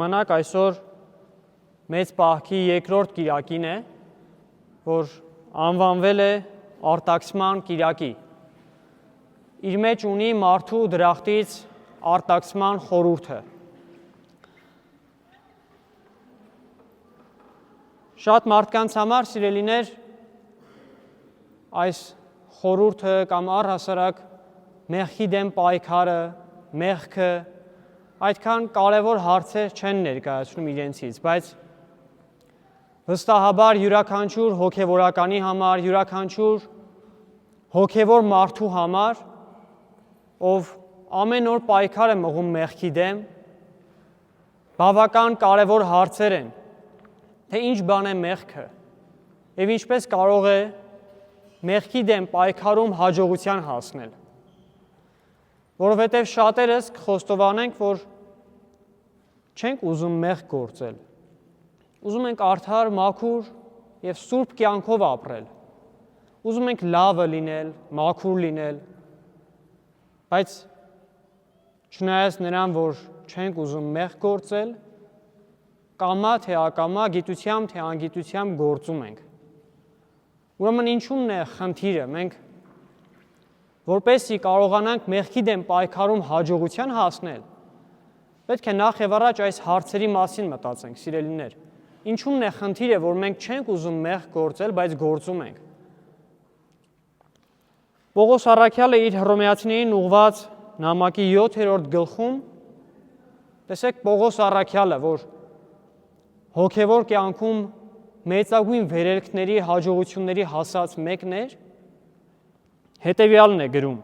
Մանակ այսօր մեծ պահքի երկրորդ կիրակին է, որ անվանվել է արտաքսման կիրակի։ Իր մեջ ունի մարդու դրախտից արտաքսման խորհուրդը։ Շատ մարդկանց համար, սիրելիներ, այս խորհուրդը կամ առհասարակ մեղքի դեմ պայքարը, մեղքը այդքան կարևոր հարցեր չեն ներկայացնում իրենցից, բայց վստահաբար յուրաքանչյուր հոգևորականի համար, յուրաքանչյուր հոգևոր մարդու համար, ով ամեն օր պայքար է մղում մեղքի դեմ, բավական կարևոր հարցեր են, թե ինչ բան է մեղքը և ինչպես կարող է մեղքի դեմ պայքարում հաջողության հասնել։ Որովհետև շատերս խոստովանենք, որ չենք ուզում մեղք գործել, ուզում ենք արդար, մաքուր և սուրբ կյանքով ապրել, ուզում ենք լավը լինել, մաքուր լինել, բայց չնայած նրան, որ չենք ուզում մեղք գործել, կամա թե ակամա, գիտությամբ թե անգիտությամբ գործում ենք։ Ուրեմն ինչու՞մն է խնդիրը, մենք որպեսզի կարողանանք մեղքի դեմ պայքարում հաջողության հասնել, պետք է նախ և առաջ այս հարցերի մասին մտածենք, սիրելիներ։ Ինչու՞մն է խնդիրը, որ մենք չենք ուզում մեղք գործել, բայց գործում ենք։ Պողոս առաքյալը իր Հռոմեացիներին ուղղված նամակի 7-րդ գլխում, տեսեք Պողոս առաքյալը, որ հոգևոր կյանքում մեծագույն վերելքների, հաջողությունների հասած մեկն էր, հետևյալն է գրում.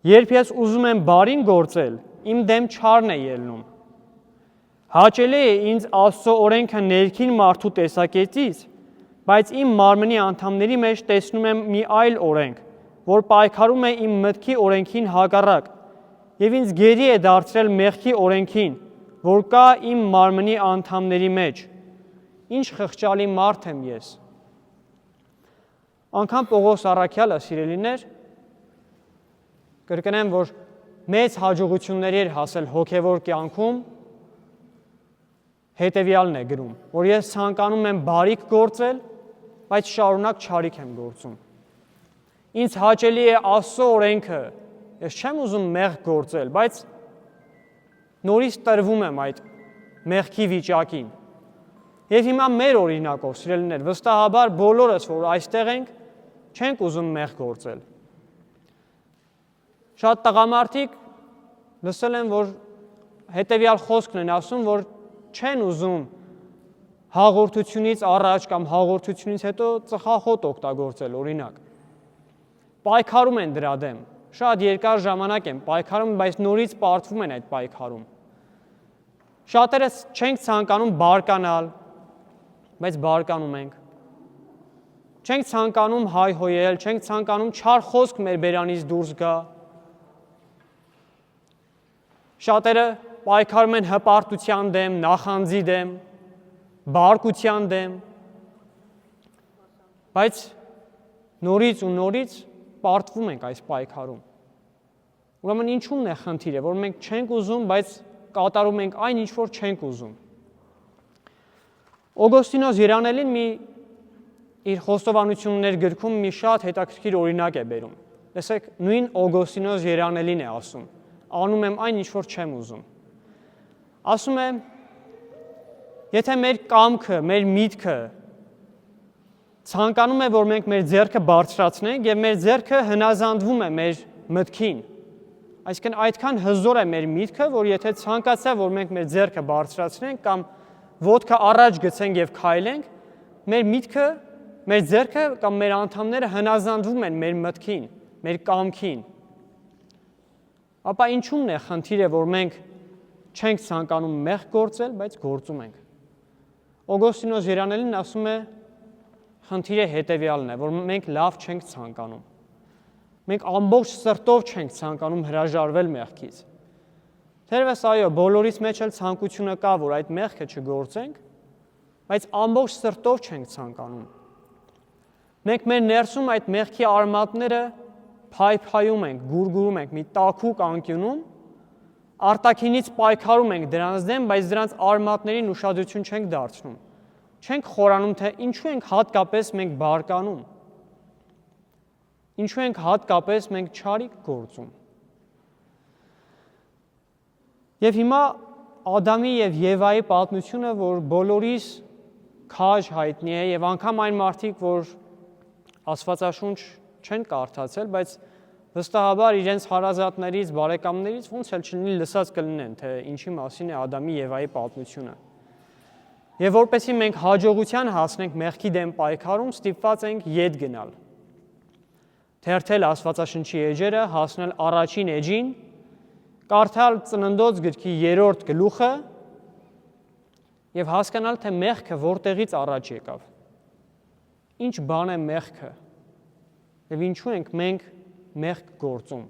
Երբ ես ուզում եմ բարին գործել, իմ դեմ չարն է ելնում։ Հաճելի է ինձ Աստծո օրենքը ներքին մարդու տեսակետից, բայց իմ մարմնի անդամների մեջ տեսնում եմ մի այլ օրենք, որ պայքարում է իմ մտքի օրենքին հակառակ, և ինձ գերի է դարձրել մեղքի օրենքին, որ կա իմ մարմնի անդամների մեջ։ Ինչ խղճալի մարդ եմ ես։ Անգամ Պողոս առաքյալը, սիրելիներ, կրկնեմ, որ մեծ հաջողությունների էր հասել հոգևոր կյանքում, հետևյալն է գրում, որ ես ցանկանում եմ բարիք գործել, բայց շարունակ չարիք եմ գործում։ Ինձ հաճելի է Աստծո օրենքը, ես չեմ ուզում մեղք գործել, բայց նորից տրվում եմ այդ մեղքի վիճակին։ Եվ հիմա մեր օրինակով, սիրելիներ, վստահաբար բոլորս, որ այստեղ ենք, չենք ուզում մեղք գործել։ Շատ տղամարդիկ լսել են, որ հետևյալ խոսքն են ասում, որ չեն ուզում հաղորդությունից առաջ կամ հաղորդությունից հետո ծխախոտ օգտագործել, օրինակ։ Պայքարում են դրա դեմ, շատ երկար ժամանակ են պայքարում, բայց նորից պարտվում են այդ պայքարում։ Շատերս չենք ցանկանում բարկանալ, բայց բարկանում ենք։ Չենք ցանկանում հայհոյել, չենք ցանկանում չար խոսք մեր բերանից դուրս գա։ Շատերը պայքարում են հպարտության դեմ, նախանձի դեմ, բարկության դեմ, բայց նորից ու նորից պարտվում ենք այս պայքարում։ Ուրեմն ինչու՞մն է խնդիրը, որ մենք չենք ուզում, բայց կատարում ենք այն, ինչ որ չենք ուզում։ Օգոստինոս Երանելին իր խոստովանություններ գրքում մի շատ հետաքրքիր օրինակ է բերում։ Տեսեք, նույն Օգոստինոս Երանելին է ասում. անում եմ այն, ինչ որ չեմ ուզում։ Ասում է, եթե մեր կամքը, մեր միտքը ցանկանում է, որ մենք մեր ձեռքը բարձրացնենք և մեր ձեռքը հնազանդվում է մեր մտքին, այսինքն այդքան հզոր է մեր միտքը, որ եթե ցանկացա, որ մենք մեր ձեռքը բարձրացնենք կամ ոտքը առաջ գցենք և քայլենք, մեր միտքը, մեր ձեռքը կամ մեր անդամները հնազանդվում են մեր մտքին, մեր կամքին։ Ապա ինչու՞մն է խնդիրը, որ մենք չենք ցանկանում մեղք գործել, բայց գործում ենք։ Օգոստինոս Երանելին ասում է, խնդիրը հետևյալն է, որ մենք լավ չենք ցանկանում։ Մենք ամբողջ սրտով չենք ցանկանում հրաժարվել մեղքից։ Թերևս այո, բոլորիս մեջ էլ ցանկությունը կա, որ այդ մեղքը չգործենք, բայց ամբողջ սրտով չենք ցանկանում։ Մենք մեր ներսում այդ մեղքի արմատները փայփայում ենք, գուրգուրում ենք մի տաքուկ անկյունում, արտաքինից պայքարում ենք դրանց դեմ, բայց դրանց արմատներին ուշադրություն չենք դարձնում։ Չենք խորանում, թե ինչու ենք հատկապես մենք բարկանում։ Ինչու ենք հատկապես մենք չարիք գործում։ Եվ հիմա Ադամի եւ Եվայի պատմությունը, որ բոլորիս քաջ հայտնի է եւ անգամ այն մարդիկ, որ Աստվածաշունչ չեն կարդացել, բայց վստահաբար իրենց հարազատներից, բարեկամներից ոնց էլ չլինի լսած կլինեն, թե ինչի մասին է Ադամի Եվայի պատմությունը։ Եվ որպեսզի մենք հաջողության հասնենք մեղքի դեմ պայքարում, ստիպված ենք ետ գնալ։ Թերթել Աստվածաշնչի էջերը, հասնել առաջին էջին, կարդալ Ծննդոց գրքի 3-րդ գլուխը եւ հասկանալ, թե մեղքը որտեղից առաջ եկավ։ Ինչ բան է մեղքը եւ ինչու ենք մենք մեղք գործում։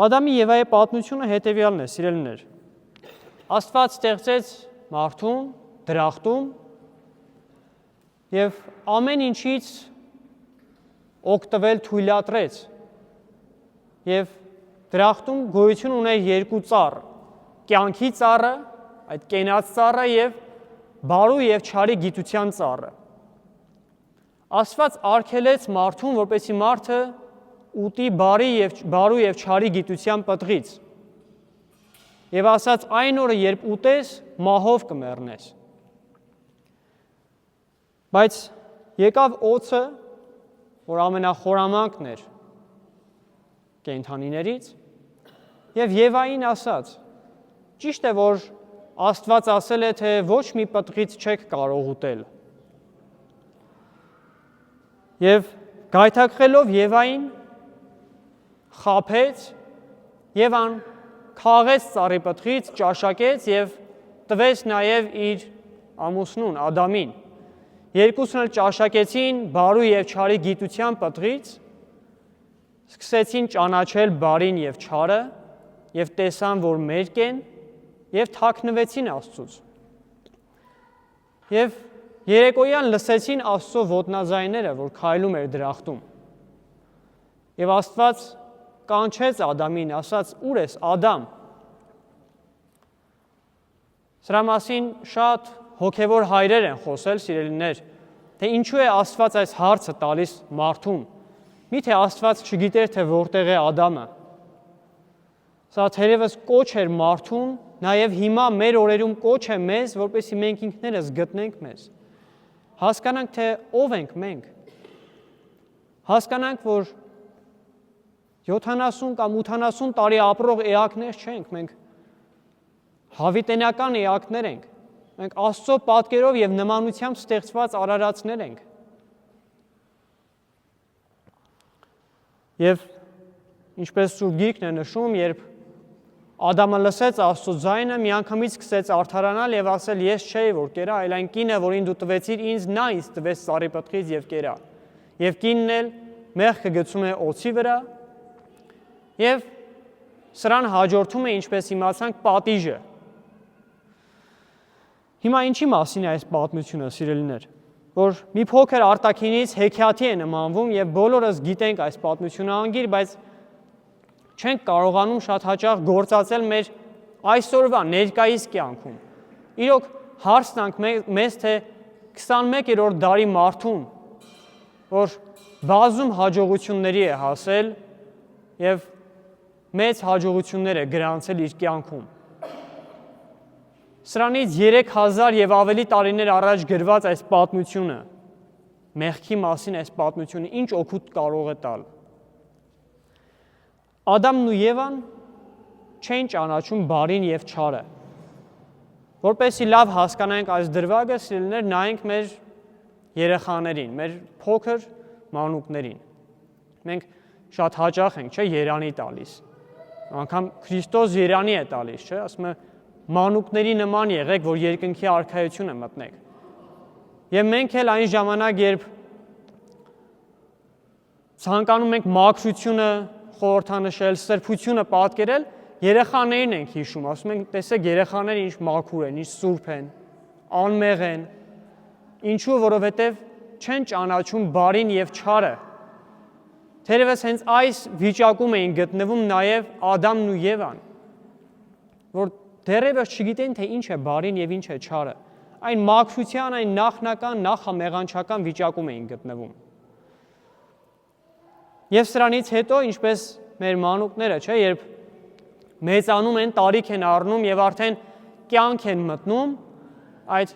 Ադամի Եվայի պատմությունը հետեւյալն է, սիրելիներ։ Աստված ստեղծեց մարդուն դրախտում եւ ամեն ինչից օգտվել թույլատրեց։ Եվ դրախտում գոյություն ուներ երկու ծառ, կյանքի ծառը, այդ կենաց ծառը եւ բարու եւ չարի գիտության ծառը։ Աստված արգելեց մարդուն, որպեսզի մարդը ուտի բարու եւ չարի գիտության պտղից։ Եվ ասաց այն օրը, երբ ուտես, մահով կմեռնես։ Բայց եկավ օձը, որ ամենախորամանկն էր կենդանիներից, եւ Եվային ասաց. ճիշտ է, որ Աստված ասել է, թե ոչ մի պտղից չեք կարող ուտել։ Եվ գայթակղելով Եվային խաբեց, Եվան քաղեց ծառի պտղից, ճաշակեց եւ տվեց նաեւ իր ամուսնուն Ադամին։ Երկուսն էլ ճաշակեցին բարու եւ չարի գիտության պտղից, սկսեցին ճանաչել բարին եւ չարը եւ տեսան, որ մերկ են եւ թաքնվեցին Աստծուց։ Եվ երեկոյան լսեցին Աստծո ոտնաձայները, որ քայլում էր դրախտում։ Եվ Աստված կանչեց Ադամին, ասաց. «Ուր ես, Ադամ»։ Սրա մասին շատ հոգևոր հայրեր են խոսել, սիրելիներ, թե ինչու է Աստված այս հարցը տալիս մարդուն։ Միթե Աստված չգիտեր, թե որտեղ է Ադամը։ Սա թերևս կոչ էր մարդուն, նաև հիմա մեր օրերում կոչ է մեզ, որպեսզի մենք ինքներս գտնենք մեզ։ Հասկանանք, թե ով ենք մենք։ Հասկանանք, որ 70 կամ 80 տարի ապրող էակներ չենք, մենք հավիտենական էակներ ենք։ Մենք Աստծո պատկերով եւ նմանությամբ ստեղծված արարածներ ենք։ Եվ ինչպես Սուրբ Գիրքն է նշում, երբ Ադամը լսեց Աստծո ձայնը, միանգամից սկսեց արդարանալ եւ ասել. «Ես չէի, որ կերա, այլ այն կինը, որին դու տվեցիր ինձ, նա ինձ տվեց ծառի պտղից եւ կերա»։ Եվ կինն էլ մեղքը գցում է օձի վրա եւ սրան հաջորդում է, ինչպես իմացանք, պատիժը։ Հիմա ինչի մասին է այս պատմությունը, սիրելիներ, որ մի փոքր արտաքինից հեքիաթի է նմանվում եւ բոլորս գիտենք այս պատմությունը անգիր, բայց չենք կարողանում շատ հաճախ գործածել մեր այսօրվա ներկայիս կյանքում։ Իրոք հարցն անք մեզ, թե 21-րդ դարի մարդուն, որ բազում հաջողությունների է հասել եւ մեծ հաջողություններ է գրանցել իր կյանքում։ Սրանից 3000 եւ ավելի տարիներ առաջ գրված այս պատմությունը, մեղքի մասին այս պատմությունը ինչ օգուտ կարող է տալ։ Ադամն ու Եվան չեն ճանաչում բարին եւ չարը։ Որպեսզի լավ հասկանանք այս դրվագը, սիրելիներ, նայենք մեր երեխաներին, մեր փոքր մանուկներին։ Մենք շատ հաճախ ենք, չէ, երանի տալիս։ Անգամ Քրիստոս երանի է տալիս, չէ, ասում է մանուկների նման եղեք, որ երկնքի արքայությունը մտնեք։ Եվ մենք էլ այն ժամանակ, երբ ցանկանում ենք մաքրությունը խորհրդանշել, սրբությունը պատկերել, երեխաներին ենք հիշում, ասում ենք, տեսեք երեխաները ինչ մաքուր են, ինչ սուրբ են, անմեղ են, ինչու, որովհետև չեն ճանաչում բարին եւ չարը։ Թերևս հենց այս վիճակում էին գտնվում նաև Ադամն ու Եվան, որ դեռևս չգիտեն, թե ինչ է բարին եւ ինչ է չարը։ Այն մաքրության, այն նախնական, նախամեղանչական վիճակում էին գտնվում։ Եվ սրանից հետո, ինչպես մեր մանուկները, չէ, երբ մեծանում են, տարիք են առնում եւ արդեն կյանք են մտնում, այդ